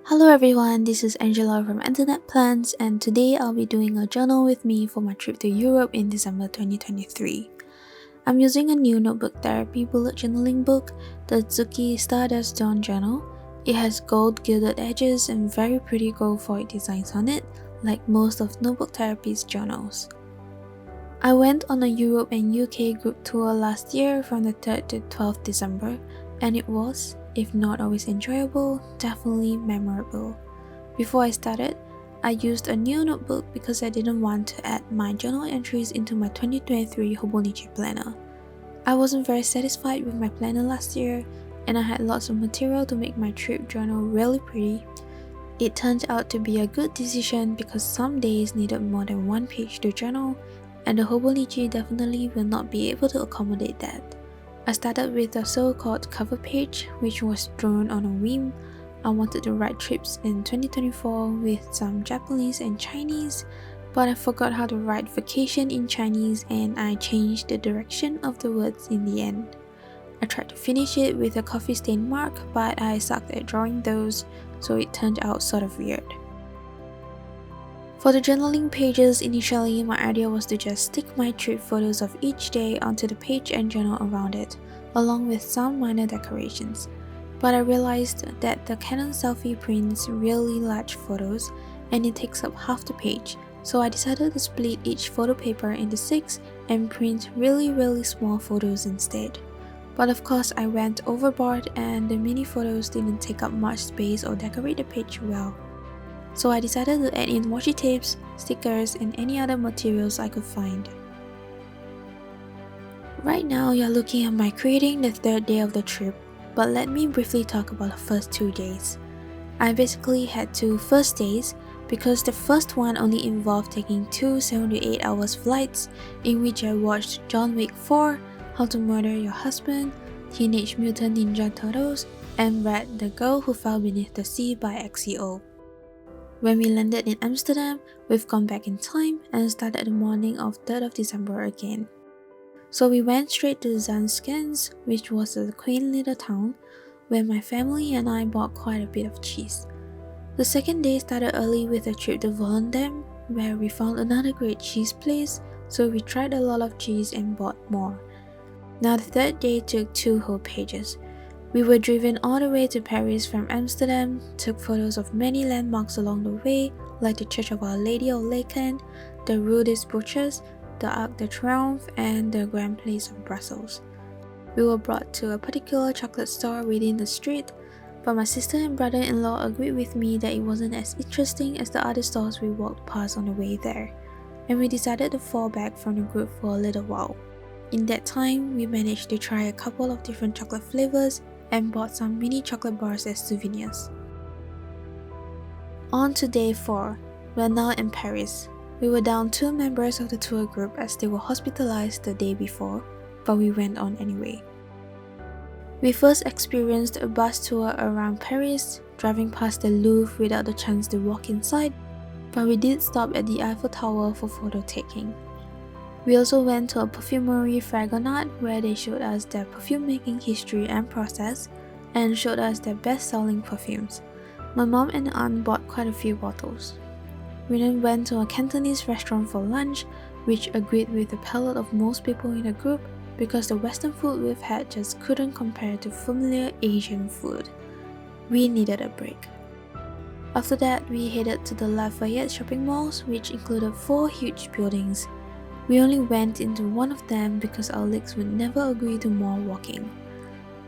Hello everyone, this is Angela from Internet Plans, and today I'll be doing a journal with me for my trip to Europe in December 2023. I'm using a new notebook therapy bullet journaling book, the Zuki Stardust Dawn Journal. It has gold gilded edges and very pretty gold foil designs on it, like most of Notebook Therapy's journals. I went on a Europe and UK group tour last year from the 3rd to 12th December, and it was, if not always enjoyable, definitely memorable. Before I started, I used a new notebook because I didn't want to add my journal entries into my 2023 Hobonichi planner. I wasn't very satisfied with my planner last year, and I had lots of material to make my trip journal really pretty. It turned out to be a good decision because some days needed more than one page to journal, and the Hobonichi definitely will not be able to accommodate that. I started with the so-called cover page, which was drawn on a whim. I wanted to write trips in 2024 with some Japanese and Chinese, but I forgot how to write vacation in Chinese and I changed the direction of the words in the end. I tried to finish it with a coffee stain mark, but I sucked at drawing those, so it turned out sort of weird. For the journaling pages, initially my idea was to just stick my trip photos of each day onto the page and journal around it, along with some minor decorations. But I realized that the Canon selfie prints really large photos and it takes up half the page, so I decided to split each photo paper into 6 and print really small photos instead. But of course I went overboard and the mini photos didn't take up much space or decorate the page well. So I decided to add in washi tapes, stickers, and any other materials I could find. Right now you're looking at my creating the 3rd day of the trip, but let me briefly talk about the first 2 days. I basically had 2 first days because the first one only involved taking 2 7 to 8 hours flights in which I watched John Wick 4, How to Murder Your Husband, Teenage Mutant Ninja Turtles, and read The Girl Who Fell Beneath the Sea by XCO. When we landed in Amsterdam, we've gone back in time and started the morning of 3rd of December again. So we went straight to Zanskens, which was a quaint little town, where my family and I bought quite a bit of cheese. The second day started early with a trip to Volendam, where we found another great cheese place, so we tried a lot of cheese and bought more. Now the 3rd day took 2 whole pages. We were driven all the way to Paris from Amsterdam, took photos of many landmarks along the way, like the Church of Our Lady of Laeken, the Rue des Butchers, the Arc de Triomphe, and the Grand Place of Brussels. We were brought to a particular chocolate store within the street, but my sister and brother-in-law agreed with me that it wasn't as interesting as the other stores we walked past on the way there, and we decided to fall back from the group for a little while. In that time, we managed to try a couple of different chocolate flavors and bought some mini chocolate bars as souvenirs. On to day 4, we're now in Paris. We were down 2 members of the tour group as they were hospitalized the day before, but we went on anyway. We first experienced a bus tour around Paris, driving past the Louvre without the chance to walk inside, but we did stop at the Eiffel Tower for photo taking. We also went to a perfumery Fragonard where they showed us their perfume making history and process and showed us their best-selling perfumes. My mom and aunt bought quite a few bottles. We then went to a Cantonese restaurant for lunch, which agreed with the palate of most people in the group because the Western food we've had just couldn't compare to familiar Asian food. We needed a break. After that, we headed to the Lafayette shopping malls, which included 4 huge buildings. We only went into one of them because our legs would never agree to more walking.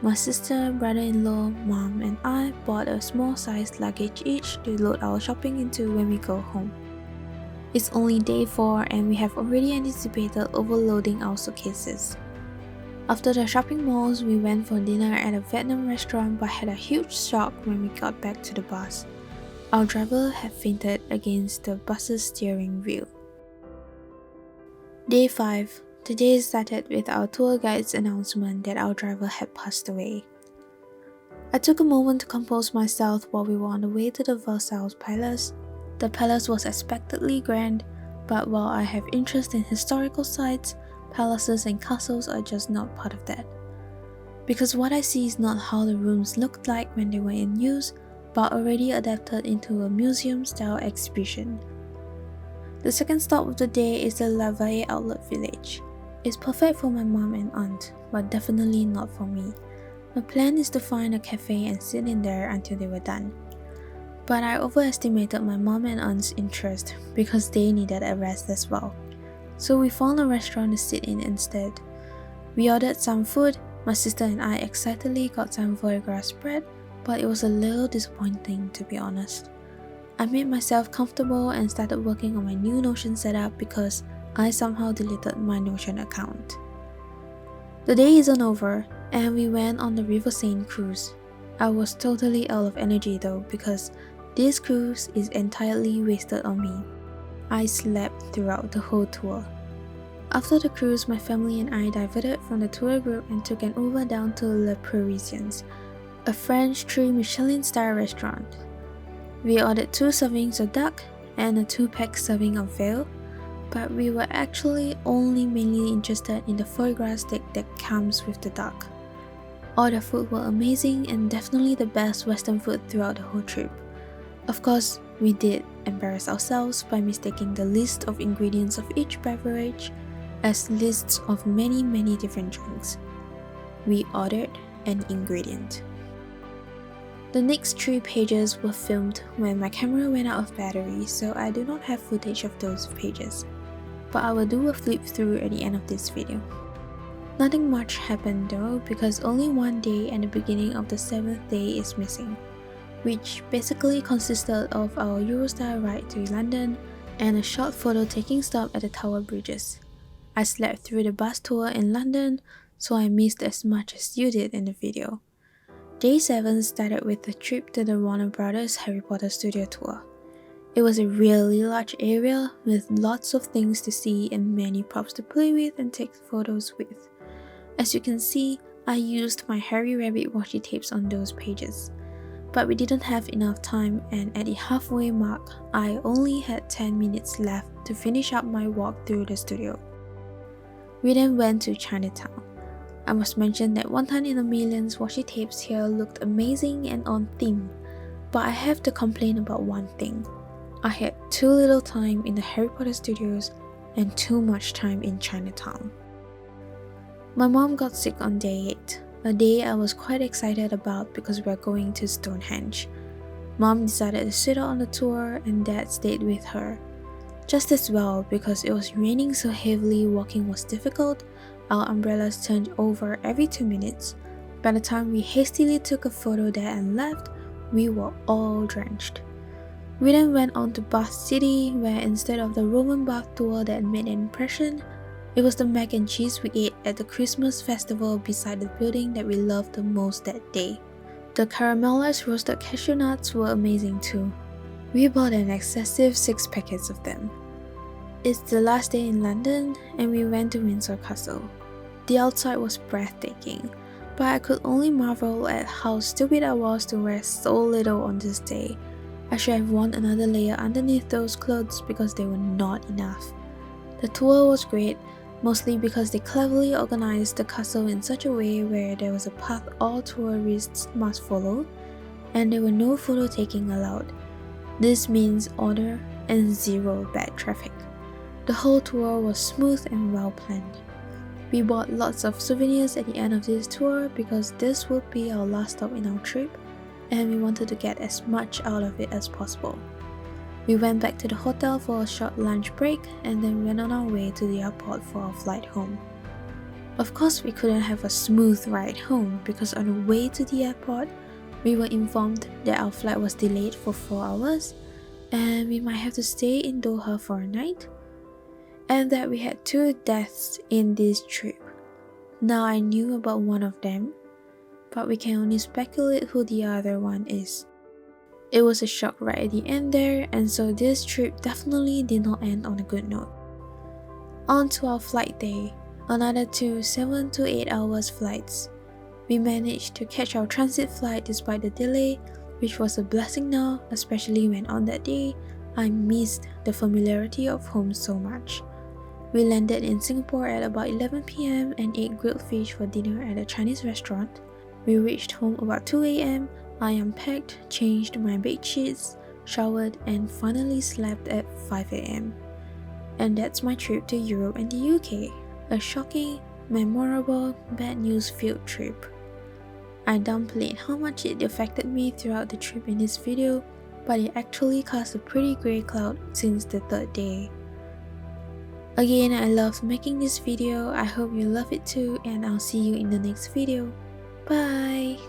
My sister, brother-in-law, mom, and I bought a small-sized luggage each to load our shopping into when we go home. It's only day 4 and we have already anticipated overloading our suitcases. After the shopping malls, we went for dinner at a Vietnam restaurant but had a huge shock when we got back to the bus. Our driver had fainted against the bus's steering wheel. Day 5. The day started with our tour guide's announcement that our driver had passed away. I took a moment to compose myself while we were on the way to the Versailles Palace. The palace was expectedly grand, but while I have interest in historical sites, palaces and castles are just not part of that. Because what I see is not how the rooms looked like when they were in use, but already adapted into a museum-style exhibition. The second stop of the day is the Lavalle Outlet Village. It's perfect for my mom and aunt, but definitely not for me. My plan is to find a cafe and sit in there until they were done. But I overestimated my mom and aunt's interest because they needed a rest as well. So we found a restaurant to sit in instead. We ordered some food. My sister and I excitedly got some foie gras spread, but it was a little disappointing to be honest. I made myself comfortable and started working on my new Notion setup because I somehow deleted my Notion account. The day isn't over, and we went on the River Seine cruise. I was totally out of energy though because this cruise is entirely wasted on me. I slept throughout the whole tour. After the cruise, my family and I diverted from the tour group and took an Uber down to Le Parisiens, a French 3-Michelin-star restaurant. We ordered 2 servings of duck and a 2-pack serving of veal, but we were actually only mainly interested in the foie gras steak that comes with the duck. All the food were amazing and definitely the best Western food throughout the whole trip. Of course, we did embarrass ourselves by mistaking the list of ingredients of each beverage as lists of many different drinks. We ordered an ingredient. The next 3 pages were filmed when my camera went out of battery, so I do not have footage of those pages. But I will do a flip through at the end of this video. Nothing much happened though because only one day and the beginning of the 7th day is missing, which basically consisted of our Eurostar ride to London and a short photo taking stop at the Tower Bridges. I slept through the bus tour in London, so I missed as much as you did in the video. Day 7 started with a trip to the Warner Brothers Harry Potter studio tour. It was a really large area with lots of things to see and many props to play with and take photos with. As you can see, I used my Harry Rabbit washi tapes on those pages. But we didn't have enough time, and at the halfway mark, I only had 10 minutes left to finish up my walk through the studio. We then went to Chinatown. I must mention that 1 in a Million's washi tapes here looked amazing and on theme, but I have to complain about one thing. I had too little time in the Harry Potter studios and too much time in Chinatown. My mom got sick on day 8, a day I was quite excited about because we are going to Stonehenge. Mom decided to sit out on the tour and Dad stayed with her. Just as well because it was raining so heavily walking was difficult, our umbrellas turned over every 2 minutes. By the time we hastily took a photo there and left, we were all drenched. We then went on to Bath City where instead of the Roman bath tour that made an impression, it was the mac and cheese we ate at the Christmas festival beside the building that we loved the most that day. The caramelized roasted cashew nuts were amazing too. We bought an excessive 6 packets of them. It's the last day in London and we went to Windsor Castle. The outside was breathtaking, but I could only marvel at how stupid I was to wear so little on this day. I should have worn another layer underneath those clothes because they were not enough. The tour was great, mostly because they cleverly organized the castle in such a way where there was a path all tourists must follow, and there were no photo taking allowed. This means order and 0 bad traffic. The whole tour was smooth and well planned. We bought lots of souvenirs at the end of this tour because this would be our last stop in our trip, and we wanted to get as much out of it as possible. We went back to the hotel for a short lunch break and then went on our way to the airport for our flight home. Of course, we couldn't have a smooth ride home because on the way to the airport, we were informed that our flight was delayed for 4 hours and we might have to stay in Doha for a night, and that we had 2 deaths in this trip. Now I knew about one of them, but we can only speculate who the other one is. It was a shock right at the end there, and so this trip definitely did not end on a good note. On to our flight day, another 2 7 to 8 hours flights. We managed to catch our transit flight despite the delay, which was a blessing now, especially when on that day, I missed the familiarity of home so much. We landed in Singapore at about 11 PM and ate grilled fish for dinner at a Chinese restaurant. We reached home about 2 AM, I unpacked, changed my bed sheets, showered, and finally slept at 5 am. And that's my trip to Europe and the UK. A shocking, memorable, bad news filled trip. I downplayed how much it affected me throughout the trip in this video, but it actually cast a pretty grey cloud since the third day. Again, I loved making this video. I hope you love it too, and I'll see you in the next video. Bye!